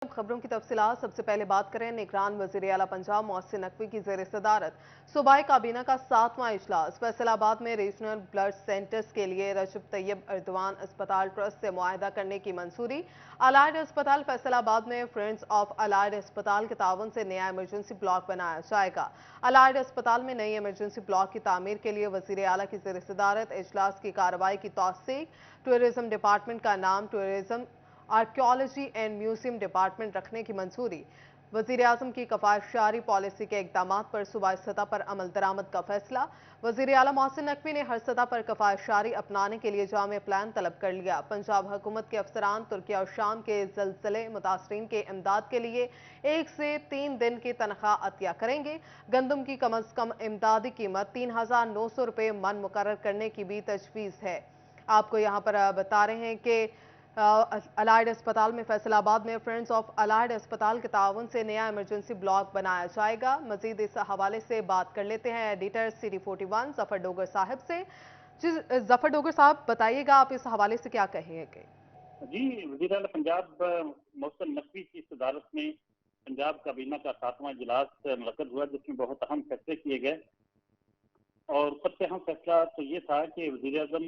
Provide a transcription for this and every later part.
खबरों की तफसीलात। सबसे पहले बात करें निगरान वजीर आला पंजाब मोहसिन नकवी की जेर सदारत सूबाई काबीना का 7वां इजलास फैसलाबाद में रीजनल ब्लड सेंटर्स के लिए रजब तैयब एर्दवान अस्पताल ट्रस्ट से मुआहदा करने की मंजूरी। अलाइड अस्पताल फैसलाबाद में फ्रेंड्स ऑफ अलाइड अस्पताल के तावन से नया इमरजेंसी ब्लॉक बनाया जाएगा। अलाइड अस्पताल में नई इमरजेंसी ब्लॉक की तामीर के लिए वजीर आला की जेर सदारत इजलास की कार्रवाई की तौसीक। टूरिज्म डिपार्टमेंट का नाम tourism archaeology and museum department रखने की मंजूरी। वजीर आजम की कफायतशारी पॉलिसी के इकदाम पर सूबाई सतह पर अमल दरामद का फैसला। वजीर आला मोहसिन नकवी ने हर सतह पर कफायतशारी अपनाने के लिए जामे प्लान तलब कर लिया। पंजाब हुकूमत के अफसरान तुर्की और शाम के जलजले मुतासरीन के इमदाद के लिए 1 से 3 दिन की तनख्वाह अतिया करेंगे। गंदम की कम अज कम इमदादी कीमत 3,900 रुपये मन मुकर्रर करने की भी तजवीज़ है। आपको यहाँ पर बता रहे हैं कि अलाइड अस्पताल में फैसलाबाद में फ्रेंड्स ऑफ अलाइड अस्पताल के ताउन से नया इमरजेंसी ब्लॉक बनाया जाएगा। मजीद इस हवाले से बात कर लेते हैं एडिटर सिटी 41 जफर डोगर साहब से। जी जफर डोगर साहब, बताइएगा आप इस हवाले से क्या कहेंगे? जी, वज़ीर आला पंजाब मोहसिन नकवी की सदारत में पंजाब काबीना का 7वां इजलास मुनक्कद हुआ, जिसमें बहुत अहम फैसले किए गए। और सबसे अहम फैसला तो ये था कि वज़ीर आज़म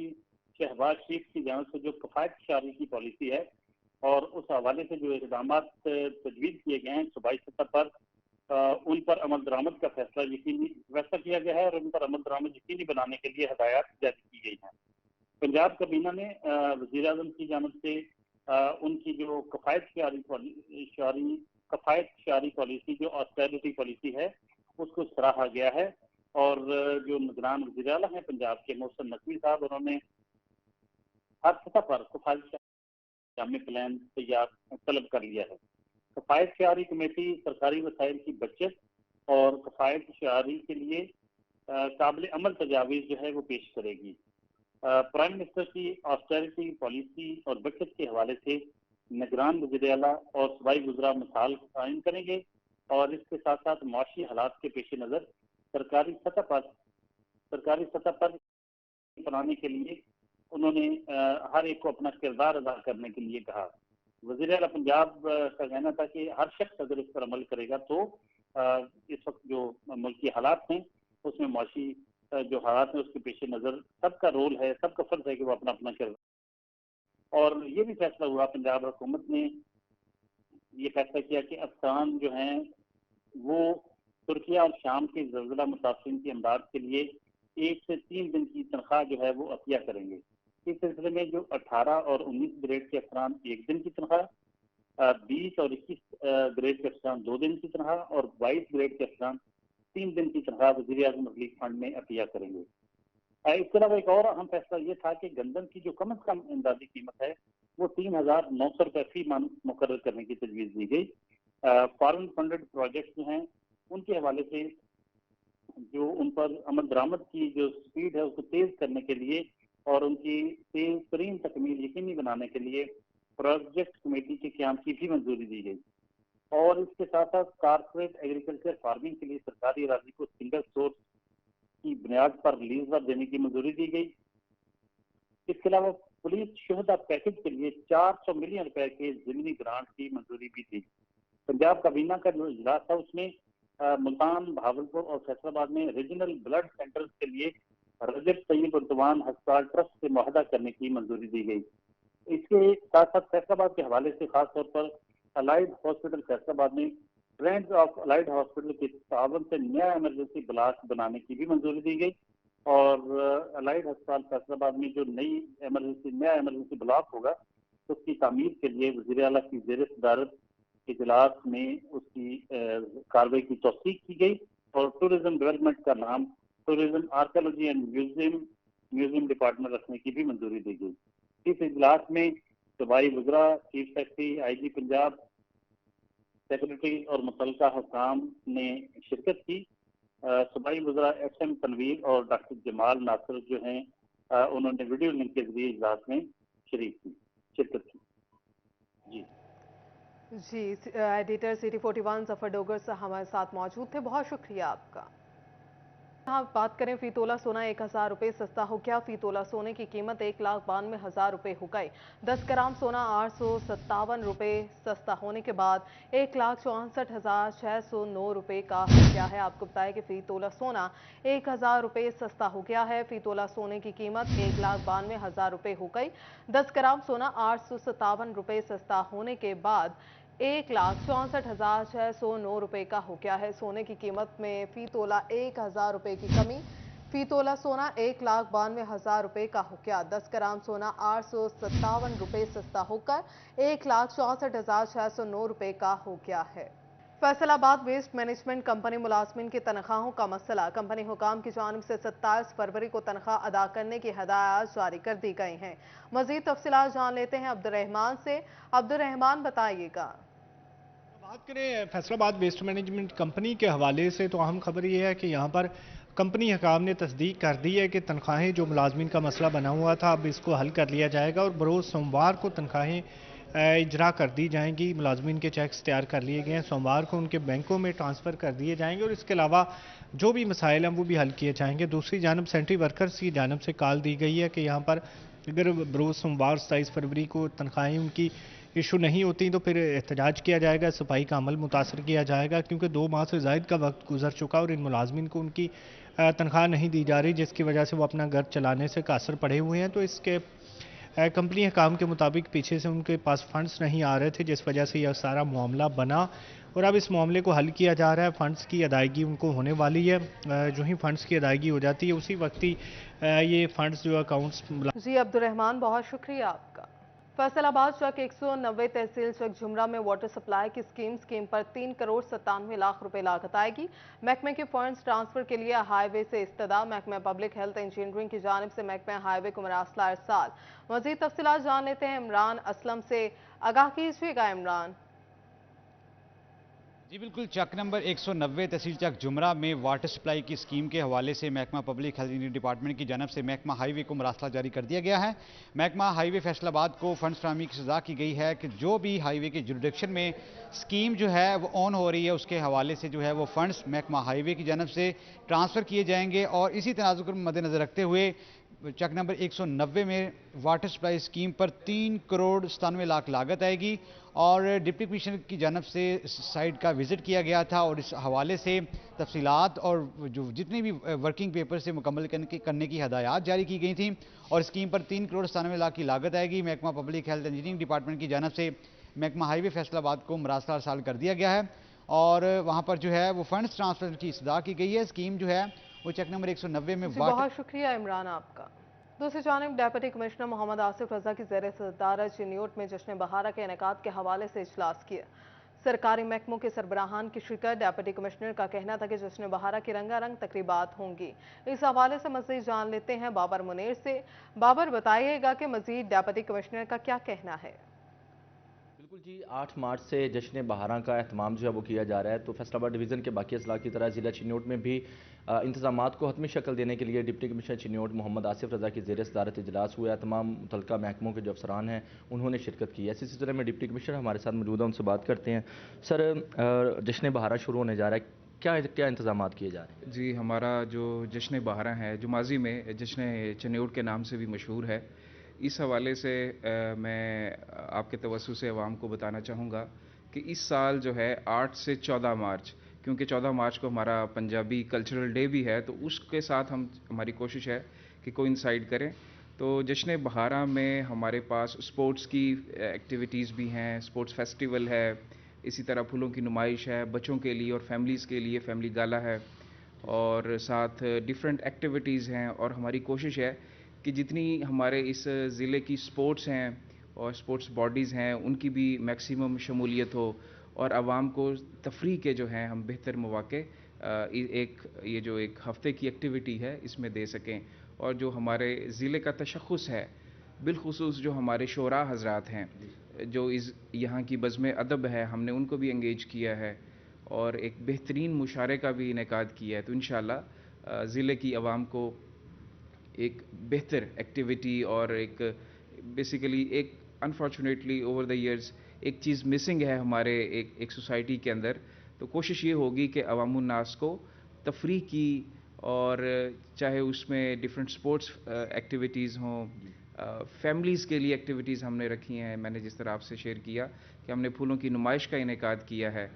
शहबाज शरीफ की जानिब से जो कफायतशारी की पॉलिसी है और उस हवाले से जो इक़दाम तजवीज़ किए गए हैं सूबाई सतह पर, उन पर अमल दरामद का फैसला किया गया है और उन पर अमल दरामद यकीनी बनाने के लिए हदायत जारी की गई हैं। पंजाब काबीना ने वज़ीर आज़म की जानिब से उनकी जो कफायतशारी पॉलिसी जो ऑस्टेरिटी पॉलिसी है उसको सराहा गया है। और जो निगरान वज़ीर आला हैं पंजाब के मोहसिन नकवी साहब, उन्होंने हर सतह पर कफायतशारी प्लान तैयार तलब कर लिया है। कफायतशारी कमेटी सरकारी वसाइल की बचत और कफायतशारी के लिए काबिल अमल तजावीज़ जो है वो पेश करेगी। प्राइम मिनिस्टर की ऑस्टेरिटी पॉलिसी और बचत के हवाले से निगरान वज़ीर आला और सूबाई वज़रा मिसाल कायम करेंगे और इसके साथ साथ मुआशी हालात के पेश नज़र सरकारी सरकारी सतह पर बनाने के लिए उन्होंने हर एक को अपना किरदार अदा करने के लिए कहा। वज़ीर आला पंजाब का कहना था कि हर शख्स अगर इस पर अमल करेगा तो इस वक्त जो मुल्की हालात हैं उसमें मुआशी जो हालात हैं उसके पेश नज़र सबका रोल है, सबका फर्ज है कि वो अपना अपना किरदार। और ये भी फैसला हुआ, पंजाब हुकूमत ने ये फैसला किया कि अफसरान जो हैं वो तुर्किया और शाम के ज़लज़ला मुतासरीन की इमदाद के लिए 1 से 3 दिन की तनख्वाह जो है वो अतिया करेंगे। इस सिलसिले में जो 18 और 19 ग्रेड के अफसरान 1 दिन की तनख्वाह, 20 और 21 ग्रेड के अफसरान 2 दिन की तनख्वाह और 22 ग्रेड के अफसरान 3 दिन की तनख्वाह वज़ीर आज़म रिलीफ फंड में अतिया करेंगे। इसके अलावा एक और अहम फैसला ये था कि गंदम की जो कम अज कम इमदादी कीमत है वो 3,900 रुपये फी मन मुकर्रर करने की तजवीज़ दी गई। फॉरेन फंडेड प्रोजेक्ट जो हैं उनके हवाले से जो उन पर अमल दरामद की जो स्पीड है उसको तेज करने के लिए और उनकी तेज तरीन तकमील यकीनी बनाने के लिए प्रोजेक्ट कमेटी के क्याम की भी मंजूरी दी गई। और इसके साथ साथ कारपोरेट एग्रीकल्चर फार्मिंग के लिए सरकारी अराजी को सिंगल सोर्स की बुनियाद पर लीज पर देने की मंजूरी दी गई। इसके अलावा पुलिस शोहदा पैकेज के लिए 400 मिलियन रुपए के ज़मीनी ग्रांट की मंजूरी भी दी। पंजाब काबीना का जो इजलास था उसमें मुल्तान, भावलपुर और फैसलाबाद में रीजनल ब्लड सेंटर्स के लिए रजब तैयब एर्दवान अस्पताल ट्रस्ट से मुआहदा करने की मंजूरी दी गई। इसके साथ साथ फैसलाबाद के हवाले से खासतौर पर अलाइड हॉस्पिटल फैसलाबाद में फ्रेंड्स ऑफ अलाइड हॉस्पिटल के तावन से नया इमरजेंसी ब्लॉक बनाने की भी मंजूरी दी गई। और अलाइड अस्पताल फैसलाबाद में जो नया इमरजेंसी ब्लॉक होगा उसकी तामीर के लिए वज़ीर आला की ज़ेर सदारत इजलास में उसकी कार्रवाई की तौसीक की गई और टूरिज्म डेवलपमेंट का नाम tourism archaeology and museum department रखने की भी मंजूरी दी गई। इस इजलास में सूबाई वज़रा, chief secretary, IG Punjab, secretary और मुतल्लिका हुकाम ने शिरकत की। सूबाई वज़रा एचएम तनवीर और डॉक्टर जमाल नासिर जो हैं उन्होंने वीडियो लिंक के जरिए इजलास में शिरकत की। जी जी, एडिटर सिटी 41 जफर डोगर से हमारे साथ मौजूद थे। बहुत शुक्रिया आपका। हाँ, बात करें फी तोला सोना 1,000 रुपये सस्ता हो गया। फी तोला सोने की कीमत 1,92,000 रुपये हो गई। 10 ग्राम सोना 857 रुपये सस्ता होने के बाद 1,64,609 रुपये का हो गया है। आपको बताया कि फी तोला सोना 1,000 रुपये सस्ता हो गया है। फी तोला सोने की कीमत 1,92,000 रुपये हो गई। 10 ग्राम सोना 857 रुपये सस्ता होने के बाद 1,64,609 रुपये का हो गया है। सोने की कीमत में फी तोला 1,000 रुपये की कमी। फी तोला सोना 1,92,000 रुपये का हो गया। 10 ग्राम सोना 857 रुपये सस्ता होकर 1,64,609 रुपये का हो गया है। फैसलाबाद वेस्ट मैनेजमेंट कंपनी मुलाजमिन की तनख्वाहों का मसला। कंपनी हुकाम की जानिब से 27 फरवरी को तनख्वाह अदा करने की हदायत जारी कर दी गई हैं। मजीद तफसीलात जान लेते हैं अब्दुर्रहमान से। अब्दुर्रहमान, बताइएगा। बात करें फैसलाबाद वेस्ट मैनेजमेंट कंपनी के हवाले से तो अहम खबर यह है कि यहाँ पर कंपनी हकाम ने तस्दीक कर दी है कि तनख्वाहें जो मुलाजमिन का मसला बना हुआ था अब इसको हल कर लिया जाएगा और बरोज़ सोमवार को तनख्वाहें इजरा कर दी जाएंगी। मुलाजमिन के चेक्स तैयार कर लिए गए हैं, सोमवार को उनके बैंकों में ट्रांसफ़र कर दिए जाएंगे और इसके अलावा जो भी मसाइल हैं वो भी हल किए जाएंगे। दूसरी जानब सेंट्री वर्कर्स की जानब से कॉल दी गई है कि यहाँ पर अगर बरोज़ सोमवार 27 फरवरी को तनख्वाहें उनकी इशू नहीं होती तो फिर एहतजाज किया जाएगा, सफाई का अमल मुतासर किया जाएगा, क्योंकि 2 माह से ज़ायद का वक्त गुजर चुका और इन मुलाजमिन को उनकी तनख्वाह नहीं दी जा रही, जिसकी वजह से वो अपना घर चलाने से कासर पड़े हुए हैं। तो इसके कंपनी काम के मुताबिक पीछे से उनके पास फंड्स नहीं आ रहे थे, जिस वजह से यह सारा मामला बना और अब इस मामले को हल किया जा रहा है। फ़ंड्स की अदायगी उनको होने वाली है। जो ही फ़ंड्स की अदायगी हो जाती है उसी वक्त ही ये फ़ंड्स जो अकाउंट्स। जी अब्दुर्रहमान, बहुत शुक्रिया आपका। फैसलाबाद चक 190 तहसील चक झुमरा में वाटर सप्लाई की स्कीम पर 3 करोड़ 97 लाख रुपए लागत आएगी। महकमे के फंड्स ट्रांसफर के लिए हाईवे से इस्तदा। महकमा पब्लिक हेल्थ इंजीनियरिंग की जानिब से महकमा हाईवे को मरासला इरसाल। मजीद तफसीलात जान लेते हैं इमरान असलम से। आगाह कीजिएगा इमरान। जी बिल्कुल, चक नंबर 190 तहसील चक जुमरा में वाटर सप्लाई की स्कीम के हवाले से महकमा पब्लिक हेल्थ इंजीनियरिंग डिपार्टमेंट की जानब से महकमा हाईवे को मरासला जारी कर दिया गया है। महकमा हाईवे फैसलाबाद को फंड्स फराहमी की सजा की गई है कि जो भी हाईवे के जुरिडिक्शन में स्कीम जो है वो ऑन हो रही है उसके हवाले से जो है वो फंड्स महकमा हाईवे की जानब से ट्रांसफ़र किए जाएंगे और इसी तनाज़ुर को मद्देनज़र रखते हुए चक नंबर 190 में वाटर सप्लाई स्कीम पर 3 करोड़ 97 लाख लागत आएगी और डिप्टी कमिश्नर की जानब से साइट का विज़िट किया गया था और इस हवाले से तफसीलात और जो जितने भी वर्किंग पेपर से मुकम्मल करने की हदायत जारी की गई थी और स्कीम पर 3 करोड़ 97 लाख की लागत आएगी। महकमा पब्लिक हेल्थ इंजीनियरिंग डिपार्टमेंट की जानब से महकमा हाईवे फैसलाबाद को मरासला इरसाल कर दिया गया है और वहाँ पर जो है वो फंड्स ट्रांसफर की सदा की गई है। स्कीम जो है वो चेक नंबर 190 में बहुत शुक्रिया इमरान आपका। दूसरी जानिब डिप्टी कमिश्नर मोहम्मद आसिफ रजा की ज़ेर सदारत चिन्योट में जश्न बहारा के इनेकाद के हवाले से इजलास किया। सरकारी महकमों के सरबराहान की शिरकत। डिप्टी कमिश्नर का कहना था कि जश्न बहारा की रंगारंग तकरीबात होंगी। इस हवाले से मजीद जान लेते हैं बाबर मुनीर से। बाबर, बताइएगा कि मजीद डिप्टी कमिश्नर का क्या कहना है। बिल्कुल जी, 8 मार्च से जश्न बहारा का एहतमाम जो है वो किया जा रहा है। तो फैसलाबाद डिवीज़न के बाकी अजला की तरह ज़िला चिन्योट में भी इंतजामात को हतमी शक्ल देने के लिए डिप्टी कमिश्नर चिन्योट मोहम्मद आसिफ रजा की ज़ेर सदारत इजलास हुआ। तमाम मुतल्लिका महकमों के जो अफसरान हैं उन्होंने शिरकत की है। इसी सिलसिले में डिप्टी कमिश्नर हमारे साथ मौजूद हैं, उनसे बात करते हैं। सर, जश्न बहारा शुरू होने जा रहा है, क्या क्या इंतजामात किए जा रहे हैं? जी, हमारा जो जश्न बहारा है जो माजी में जश्न चिन्योट के नाम से भी मशहूर है, इस हवाले से मैं आपके तवज्जो से अवाम को बताना चाहूँगा कि इस साल जो है 8 से 14 मार्च, क्योंकि 14 मार्च को हमारा पंजाबी कल्चरल डे भी है, तो उसके साथ हमारी कोशिश है कि कोइंसाइड करें। तो जश्न बहारा में हमारे पास स्पोर्ट्स की एक्टिविटीज़ भी हैं, स्पोर्ट्स फेस्टिवल है, इसी तरह फूलों की नुमाइश है बच्चों के लिए और फैमिलीज़ के लिए, फैमिली गाला है और साथ डिफरेंट एक्टिविटीज़ हैं। और हमारी कोशिश है कि जितनी हमारे इस ज़िले की स्पोर्ट्स हैं और स्पोर्ट्स बॉडीज़ हैं उनकी भी मैक्सिमम शमूलियत हो और आवाम को तफरीह के जो हैं हम बेहतर मौक़े ये जो एक हफ़्ते की एक्टिविटी है इसमें दे सकें। और जो हमारे ज़िले का तशख़्ख़ुस है, बिलख़ुसूस जो हमारे शोरा हज़रात हैं जो यहाँ की बज़्म अदब है, हमने उनको भी एंगेज किया है और एक बेहतरीन मुशारे का भी इनेकाद किया है। तो इंशाअल्लाह ज़िले की आवाम को एक बेहतर एक्टिविटी और एक बेसिकली एक अनफॉर्चुनेटली ओवर द ईयर्स एक चीज़ मिसिंग है हमारे एक सोसाइटी के अंदर। तो कोशिश ये होगी कि अवामुन्नास को तफरीह की और चाहे उसमें डिफरेंट स्पोर्ट्स एक्टिविटीज़ हों, फैमिलीज़ के लिए एक्टिविटीज़ हमने रखी हैं। मैंने जिस तरह आपसे शेयर किया कि हमने फूलों की नुमाइश का इनेकाद किया है,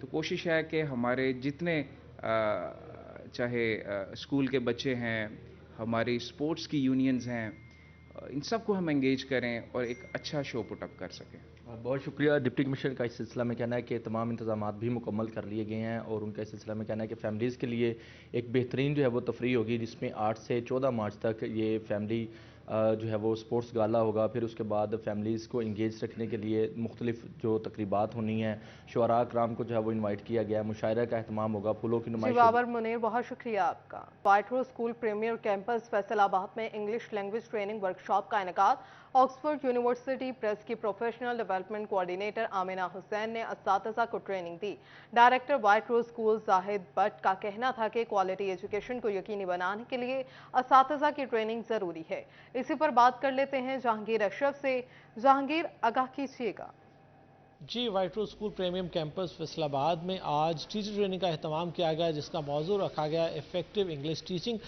तो कोशिश है कि हमारे जितने चाहे स्कूल के बच्चे हैं, हमारी स्पोर्ट्स की यूनियंस हैं, इन सबको हम एंगेज करें और एक अच्छा शो पुटअप कर सकें। बहुत शुक्रिया। डिप्टी कमिश्नर का इस सिलसिला में कहना है कि तमाम इंतजामात भी मुकम्मल कर लिए गए हैं और उनका इस सिलसिला में कहना है कि फ़ैमिलीज़ के लिए एक बेहतरीन जो है वो तफरी होगी, जिसमें 8 से 14 मार्च तक ये फैमिली जो है वो स्पोर्ट्स गाला होगा। फिर उसके बाद फैमिलीज़ को इंगेज रखने के लिए मुख्तलिफ जो तकरीबात होनी है, शुअरा कराम को जो है वो इन्वाइट किया गया है, मुशायरा का अहतमाम होगा, फूलों की नुमाइश। बाबर मुनीर, बहुत शुक्रिया आपका। व्हाइट रोज स्कूल प्रीमियर कैंपस फैसलाबाद में इंग्लिश लैंग्वेज ट्रेनिंग वर्कशॉप का इनेकाद। ऑक्सफोर्ड यूनिवर्सिटी प्रेस की professional development coordinator Amina Hussain ने असातिज़ा को ट्रेनिंग दी। डायरेक्टर व्हाइट रोज स्कूल जाहिद भट्ट का कहना था कि क्वालिटी एजुकेशन को यकीनी बनाने के लिए असातिज़ा की ट्रेनिंग जरूरी है। इसी पर बात कर लेते हैं जहांगीर अशरफ से। जहांगीर, आगाह कीजिएगा। जी, व्हाइट रोज स्कूल प्रीमियम कैंपस फैसलाबाद में आज टीचर ट्रेनिंग का अहतमाम किया गया, जिसका मौजू रखा गया इफेक्टिव इंग्लिश टीचिंग,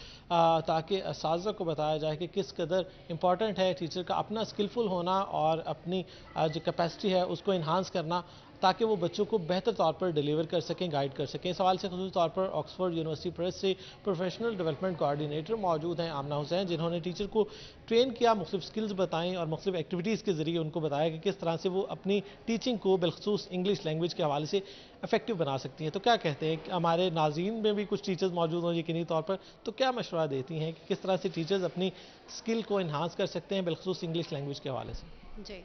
ताकि असातिज़ा को बताया जाए कि किस कदर इम्पॉर्टेंट है टीचर का अपना स्किलफुल होना और अपनी जो कैपेसिटी है उसको इन्हांस करना, ताकि वो बच्चों को बेहतर तौर पर डिलीवर कर सकें, गाइड कर सकें। इस सवाल से खुसूसी तौर पर ऑक्सफोर्ड यूनिवर्सिटी प्रेस से प्रोफेशनल डेवलपमेंट कोऑर्डिनेटर मौजूद हैं आमना हुसैन, जिन्होंने टीचर को ट्रेन किया, मुख्तलिफ स्किल्स बताएं और मुख्तलिफ एक्टिविटीज़ के ज़रिए उनको बताया कि किस तरह से वो अपनी टीचिंग को बिलखसूस इंग्लिश लैंग्वेज के हवाले से इफेक्टिव बना सकती हैं। तो क्या कहते हैं, हमारे नाज़रीन में भी कुछ टीचर्स मौजूद हों यकीनी तौर पर, तो क्या मशवरा देती हैं कि किस तरह से टीचर्स अपनी स्किल को इन्हांस कर सकते हैं बिलखसूस इंग्लिश लैंग्वेज के हवाले से? जी,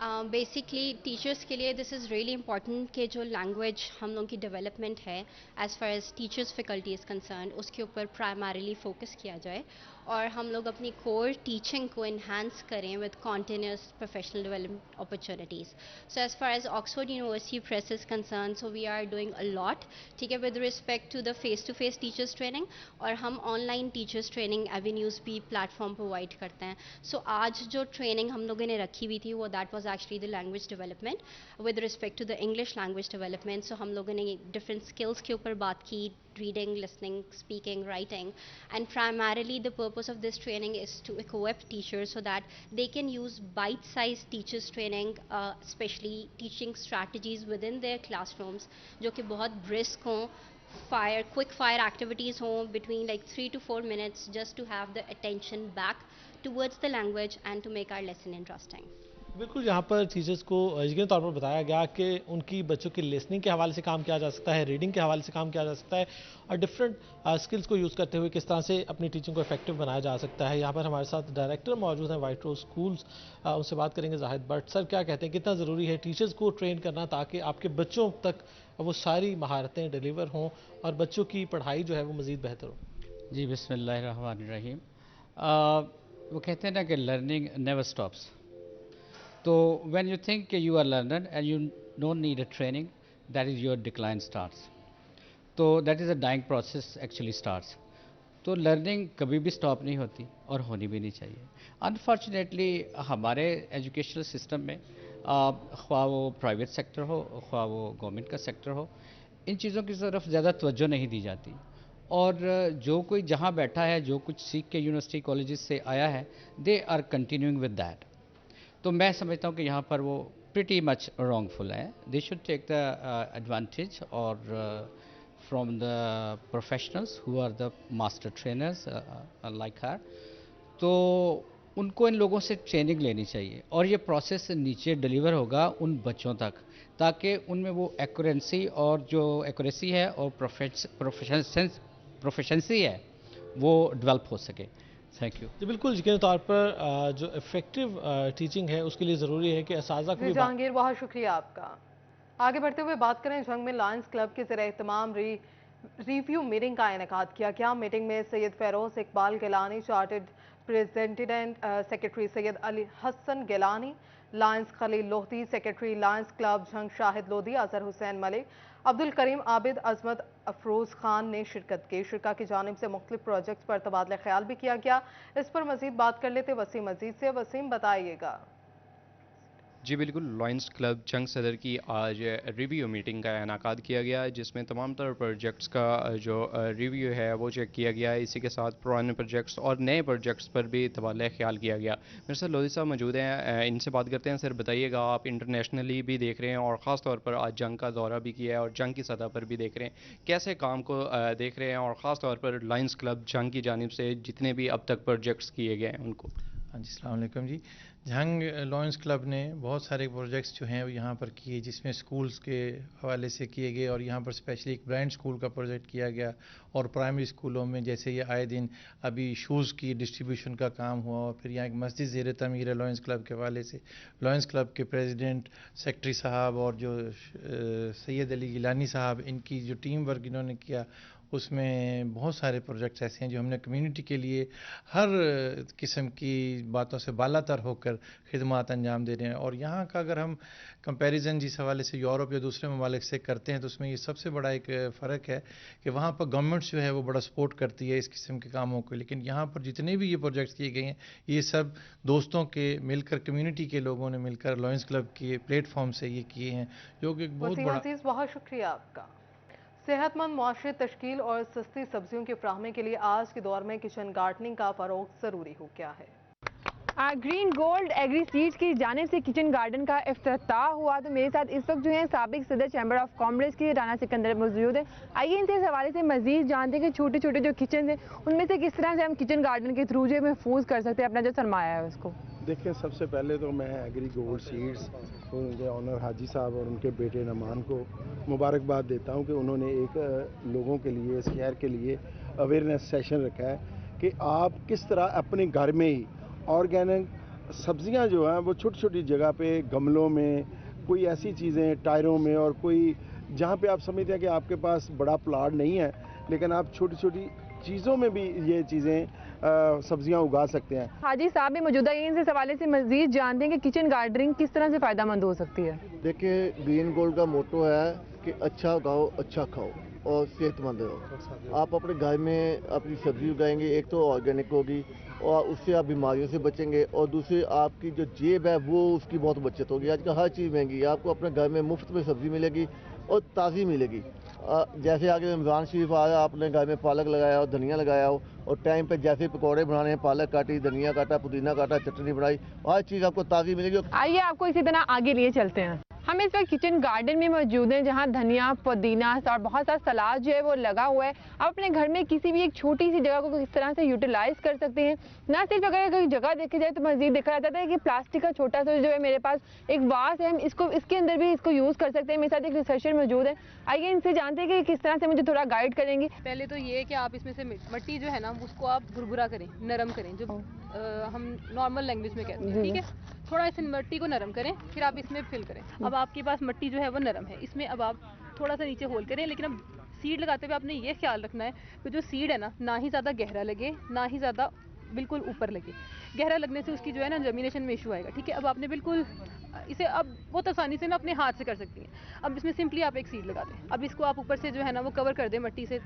बेसिकली टीचर्स के लिए दिस इज़ रियली इम्पॉर्टेंट कि जो लैंग्वेज हम लोगों की डेवलपमेंट है as far as teachers faculty is concern, उसके ऊपर प्राइमरीली फोकस किया जाए और हम लोग अपनी कोर टीचिंग को इन्हांस करें with continuous professional development opportunities. So as far as Oxford University Press is concern, so we are doing a lot, ठीक है, with respect to the face to face teachers training, और हम online teachers training avenues भी platform provide करते हैं। सो आज जो training हम लोगों ने रखी हुई थी वो that was actually the language development with respect to the English language development. So हम लोगों ने डिफरेंट स्किल्स के ऊपर बात की, reading, listening, speaking, writing, and primarily the purpose of this training is to equip teachers so that they can use bite-sized teachers training, especially teaching strategies within their classrooms जो कि बहुत brisk हों, quick fire activities हों between like 3 to 4 minutes, just to have the attention back towards the language and to make our lesson interesting. बिल्कुल, यहाँ पर teachers को यकीनी तौर पर बताया गया कि उनकी बच्चों की लिसनिंग के हवाले से काम किया जा सकता है, रीडिंग के हवाले से काम किया जा सकता है और डिफरेंट स्किल्स को यूज़ करते हुए किस तरह से अपनी टीचिंग को इफेक्टिव बनाया जा सकता है। यहाँ पर हमारे साथ डायरेक्टर मौजूद हैं व्हाइट रोज स्कूल्स, उनसे बात करेंगे जाहिद भट्ट। सर, क्या कहते हैं, कितना ज़रूरी है टीचर्स को ट्रेन करना ताकि आपके बच्चों तक वो सारी महारतें डिलीवर हों और बच्चों की पढ़ाई जो है वो मज़ीद बेहतर हो? जी, बिस्मिल्लाहिर्रहमानिर्रहीम। वो कहते हैं ना कि लर्निंग नेवर स्टॉप्स। तो when you think you are learner and you don't need a training, that is your decline starts. तो that is a dying process actually starts. तो लर्निंग कभी भी स्टॉप नहीं होती और होनी भी नहीं चाहिए। अनफॉर्चुनेटली हमारे एजुकेशनल सिस्टम में ख्वाह वो प्राइवेट सेक्टर हो ख्वाह वो गवर्नमेंट का सेक्टर हो, इन चीज़ों की तरफ ज़्यादा तवज्जो नहीं दी जाती और जो कोई जहाँ बैठा है, जो कुछ सीख के यूनिवर्सिटी कॉलेजेस से आया है, they are continuing with that. तो मैं समझता हूँ कि यहाँ पर वो प्रिटी मच रॉन्गफुल है। They should take the advantage और from the professionals who are the master trainers like her, तो उनको इन लोगों से ट्रेनिंग लेनी चाहिए और ये प्रोसेस नीचे डिलीवर होगा उन बच्चों तक, ताकि उनमें वो एक्यूरेंसी और जो एक्यूरेसी है और प्रोफेशंसी है वो डेवलप हो सके। Thank you. जी बिल्कुल, यकीनी तौर पर जो इफेक्टिव टीचिंग है उसके लिए ज़रूरी है कि असातिज़ा को भी। जहांगीर, बहुत शुक्रिया आपका। आगे बढ़ते हुए बात करें, जंग में लायंस क्लब के ज़रिए इत्माम रिव्यू मीटिंग का इनेकाद किया गया। मीटिंग में Syed Feroz Iqbal Gilani, chartered president secretary Syed Ali Hasan Gilani, lions Khalil Lodhi, secretary lions club Jhang Shahid Lodhi, Azhar Hussain Malik, Abdul Karim Abid, Azmat Afroz Khan ने शिरकत की। शिरका की जानिब से मुख्तलिफ प्रोजेक्ट्स पर तबादला ख्याल भी किया गया। इस पर मजीद बात कर लेते वसीम अजीज से। वसीम, बताइएगा। जी बिल्कुल, लॉयंस क्लब जंग सदर की आज रिव्यू मीटिंग का इनेकाद किया गया जिसमें तमाम तरह प्रोजेक्ट्स का जो रिव्यू है वो चेक किया गया। इसी के साथ पुराने प्रोजेक्ट्स और नए प्रोजेक्ट्स पर भी तबादला ख्याल किया गया। मेरे साथ लोधी साहब मौजूद हैं, इनसे बात करते हैं। सर बताइएगा, आप इंटरनेशनली भी देख रहे हैं और ख़ास तौर पर आज जंग का दौरा भी किया है और जंग की सतह पर भी देख रहे हैं, कैसे काम को देख रहे हैं और ख़ास तौर पर लायंस क्लब जंग की जानिब से जितने भी अब तक प्रोजेक्ट्स किए गए हैं उनको? हाँ जी, अस्सलाम वालेकुम जी। जंग लॉयंस क्लब ने बहुत सारे प्रोजेक्ट्स जो हैं वो यहाँ पर किए, जिसमें स्कूल्स के हवाले से किए गए और यहाँ पर स्पेशली एक ब्रांड स्कूल का प्रोजेक्ट किया गया और प्राइमरी स्कूलों में जैसे ये आए दिन अभी शूज़ की डिस्ट्रीब्यूशन का काम हुआ और फिर यहाँ एक मस्जिद ज़ेर तमीर है लॉयंस क्लब के हवाले से। लॉयंस क्लब के प्रेसिडेंट, सेक्रेटरी साहब और जो सैयद अली गिलानी साहब, इनकी जो टीम वर्क इन्होंने किया उसमें बहुत सारे प्रोजेक्ट्स ऐसे हैं जो हमने कम्युनिटी के लिए हर किस्म की बातों से बालातर होकर खिदमात अंजाम दे रहे हैं। और यहाँ का अगर हम कंपैरिजन जिस हवाले से यूरोप या दूसरे ममालिक से करते हैं तो उसमें ये सबसे बड़ा एक फ़र्क है कि वहाँ पर गवर्नमेंट जो है वो बड़ा सपोर्ट करती है इस किस्म के कामों को, लेकिन यहाँ पर जितने भी ये प्रोजेक्ट्स किए गए हैं ये सब दोस्तों के मिलकर, कम्युनिटी के लोगों ने मिलकर लॉयंस क्लब के प्लेटफॉर्म से ये किए हैं, जो कि बहुत बड़ा। बहुत शुक्रिया आपका। सेहतमंद मुआशरे तश्कील और सस्ती सब्जियों की फ्राहमी के लिए आज के दौर में किचन गार्डनिंग का फ़रोग़ ज़रूरी हो गया है। ग्रीन गोल्ड एग्री सीड्स की जानिब से किचन गार्डन का इफ्तिताह हुआ। तो मेरे साथ इस वक्त जो है साबिक सदर चैम्बर ऑफ कॉमर्स की राना सिकंदर मौजूद है। आइए इनसे इस हवाले से मजीद जानते हैं कि छोटे छोटे जो किचन हैं उनमें से किस तरह से हम किचन गार्डन के थ्रू जो है महफूज कर सकते हैं अपना जो सरमाया है उसको। देखिए, सबसे पहले तो मैं एग्री गोल्ड सीड्स उनके ऑनर हाजी साहब और उनके बेटे नमान को मुबारकबाद देता हूं कि उन्होंने एक लोगों के लिए, इस शहर के लिए अवेयरनेस सेशन रखा है कि आप किस तरह अपने घर में ही ऑर्गेनिक सब्जियां जो हैं वो छोटी छोटी जगह पे गमलों में, कोई ऐसी चीज़ें टायरों में, और कोई जहाँ पे आप समझते हैं कि आपके पास बड़ा प्लाट नहीं है लेकिन आप छोटी छोटी चीज़ों में भी ये चीज़ें सब्जियां उगा सकते हैं। हाजी साहब भी मौजूदा है, इनसे हवाले से मजीद जानते हैं कि किचन गार्डनिंग किस तरह से फ़ायदेमंद हो सकती है। देखिए, ग्रीन गोल्ड का मोटो है कि अच्छा उगाओ, अच्छा खाओ और सेहतमंद रहो। आप अपने घर में अपनी सब्जी उगाएंगे, एक तो ऑर्गेनिक होगी और उससे आप बीमारियों से बचेंगे, और दूसरी आपकी जो जेब है वो उसकी बहुत बचत होगी। आजकल हर चीज़ महंगी है, आपको अपने घर में मुफ्त में सब्ज़ी मिलेगी और ताज़ी मिलेगी। जैसे आगे रमज़ान शरीफ आ रहा है, आपने घर में पालक लगाया हो, धनिया लगाया हो और टाइम पे जैसे पकौड़े बनाने हैं, पालक काटी, धनिया काटा, पुदीना काटा, चटनी बनाई, हर चीज़ आपको ताज़ी मिलेगी। आइए आपको इसी तरह आगे लिए चलते हैं। हम इस वक्त किचन गार्डन में मौजूद हैं जहां धनिया, पुदीना और बहुत सारा सलाद जो है वो लगा हुआ है। आप अपने घर में किसी भी एक छोटी सी जगह को किस तरह से यूटिलाइज कर सकते हैं। ना सिर्फ अगर कोई जगह देखी जाए तो मजीद देखा जाता है कि प्लास्टिक का छोटा सा जो है मेरे पास एक वास है, हम इसके अंदर भी इसको यूज़ कर सकते हैं। मेरे साथ एक रिसर्चर मौजूद है, आइए इनसे जानते हैं कि किस तरह से मुझे थोड़ा गाइड करेंगे। पहले तो ये है कि आप इसमें से मिट्टी जो है ना उसको आप भुरभुरा करें, नरम करें, जो हम नॉर्मल लैंग्वेज में कहते हैं, ठीक है। थोड़ा इस मिट्टी को नरम करें, फिर आप इसमें फिल करें। अब आपके पास मिट्टी जो है वो नरम है, इसमें अब आप थोड़ा सा नीचे होल करें, लेकिन अब सीड लगाते हुए आपने ये ख्याल रखना है कि जो सीड है ना ही ज़्यादा गहरा लगे, ना ही ज़्यादा बिल्कुल ऊपर लगे। गहरा लगने से उसकी जो है ना जर्मिनेशन में इशू आएगा, ठीक है। अब आपने बिल्कुल इसे अब बहुत आसानी से ना अपने हाथ से कर सकती हैं। अब इसमें सिंपली आप एक सीड लगा दें। अब इसको आप ऊपर से जो है ना वो कवर कर दें मिट्टी से,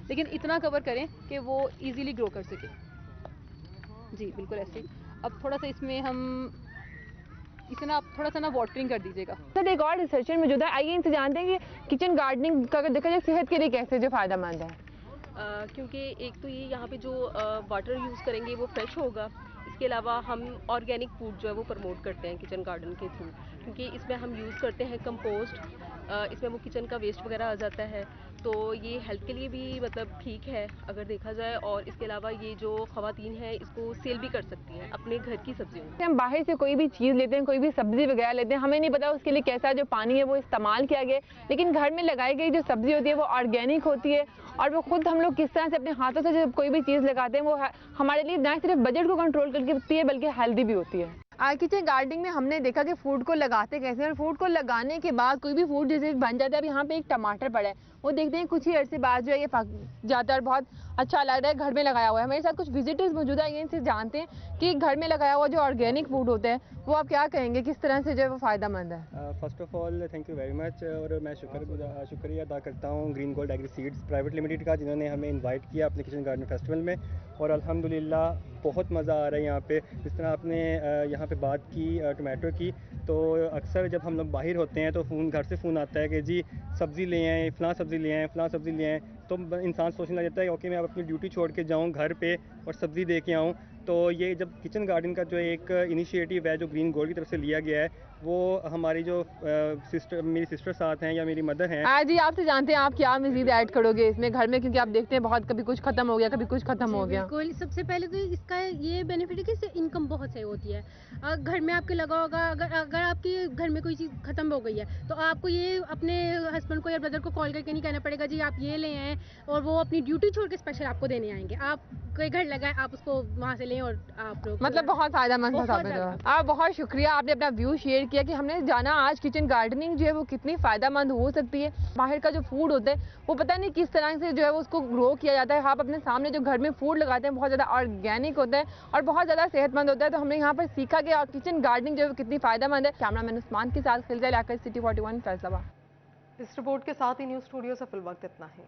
लेकिन इतना कवर करें कि वो ईजिली ग्रो कर सके। जी बिल्कुल ऐसे। अब थोड़ा सा इसमें हम इतना आप थोड़ा सा ना वाटरिंग कर दीजिएगा। सर एक और रिसर्चर मौजूद है, आइए इनसे जानते हैं कि किचन गार्डनिंग का अगर देखा जाए सेहत के लिए कैसे जो फ़ायदेमंद है। क्योंकि एक तो ये यहाँ पे जो वाटर यूज़ करेंगे वो फ्रेश होगा। इसके अलावा हम ऑर्गेनिक फूड जो है वो प्रमोट करते हैं किचन गार्डन के थ्रू, क्योंकि इसमें हम यूज़ करते हैं कंपोस्ट, इसमें वो किचन का वेस्ट वगैरह आ जाता है, तो ये हेल्थ के लिए भी मतलब ठीक है अगर देखा जाए। और इसके अलावा ये जो ख़वातीन हैं इसको सेल भी कर सकती हैं अपने घर की सब्जियों। हम बाहर से कोई भी चीज़ लेते हैं, कोई भी सब्जी वगैरह लेते हैं, हमें नहीं पता उसके लिए कैसा जो पानी है वो इस्तेमाल किया गया, लेकिन घर में लगाई गई जो सब्जी होती है वो ऑर्गेनिक होती है और वो खुद हम लोग किस तरह से अपने हाथों से जब कोई भी चीज़ लगाते हैं वो हमारे लिए ना सिर्फ बजट को कंट्रोल करती है बल्कि हेल्दी भी होती है। किचन गार्डनिंग में हमने देखा कि फूड को लगाते कैसे हैं और फूड को लगाने के बाद कोई भी फूड जैसे बन जाता है। अब यहाँ पे एक टमाटर पड़ा है, वो देखते हैं कुछ ही अर्से बाद जो है ये पक जाता है और बहुत अच्छा लग रहा है, घर में लगाया हुआ है। मेरे साथ कुछ विजिटर्स मौजूद है, इनसे जानते हैं कि घर में लगाया हुआ जो ऑर्गेनिक फूड होता है वो आप क्या कहेंगे, किस तरह से जो है वो फ़ायदेमंद है। First of all thank you very much, और मैं शुक्रिया अदा करता हूँ green gold agree seeds private limited का, जिन्होंने हमें इन्वाइट किया अपने किचन गार्डन फेस्टिवल में। और अल्हम्दुलिल्लाह बहुत मज़ा आ रहा है यहाँ पे। जिस तरह आपने यहाँ पे बात की टमाटो की, तो अक्सर जब हम लोग बाहर होते हैं तो घर से फ़ोन आता है कि जी सब्ज़ी ले आएँ, फ़लाँ सब्ज़ी ले आएँ, फ़लाँ सब्ज़ी ले आएँ, तो इंसान सोचने लग जाता है ओके मैं अब अपनी ड्यूटी छोड़ के जाऊँ घर पे और सब्ज़ी दे के आऊँ। तो ये जब किचन गार्डन का जो एक इनिशिएटिव है जो ग्रीन गोल्ड की तरफ से लिया गया है, वो हमारी जो मेरी सिस्टर साथ हैं या मेरी मदर हैं। जी आपसे जानते हैं आप क्या मजीद ऐड करोगे इसमें घर में, क्योंकि आप देखते हैं बहुत कभी कुछ खत्म हो गया, कभी कुछ खत्म हो गया। बिल्कुल, सबसे पहले तो इसका ये बेनिफिट है कि इससे इनकम बहुत सही होती है। घर में आपके लगा होगा, अगर आपके घर में कोई चीज़ खत्म हो गई है तो आपको ये अपने हस्बैंड को या ब्रदर को कॉल करके नहीं कहना पड़ेगा जी आप ये ले आएँ, और वो अपनी ड्यूटी छोड़ के स्पेशल आपको देने आएंगे। आप कोई घर लगा है आप उसको वहाँ से लें और आप लोग मतलब बहुत फायदेमंद साबित हुआ। आप बहुत शुक्रिया, आपने अपना व्यू शेयर किया कि हमने जाना आज किचन गार्डनिंग जो है वो कितनी फायदेमंद हो सकती है। बाहर का जो फूड होता है वो पता नहीं किस तरह से जो है वो उसको ग्रो किया जाता है। आप अपने सामने जो घर में फूड लगाते हैं बहुत ज़्यादा ऑर्गेनिक होता है और बहुत ज़्यादा सेहतमंद होता है। तो हमने यहाँ पर सीखा कि किचन गार्डनिंग जो है कितनी फायदेमंद है। कैमरामैन उस्मान के साथ खिलजा इलाका सिटी 41 फैसलाबाद। इस रिपोर्ट के साथ ही न्यूज़ स्टूडियो से फिल वक्त इतना है।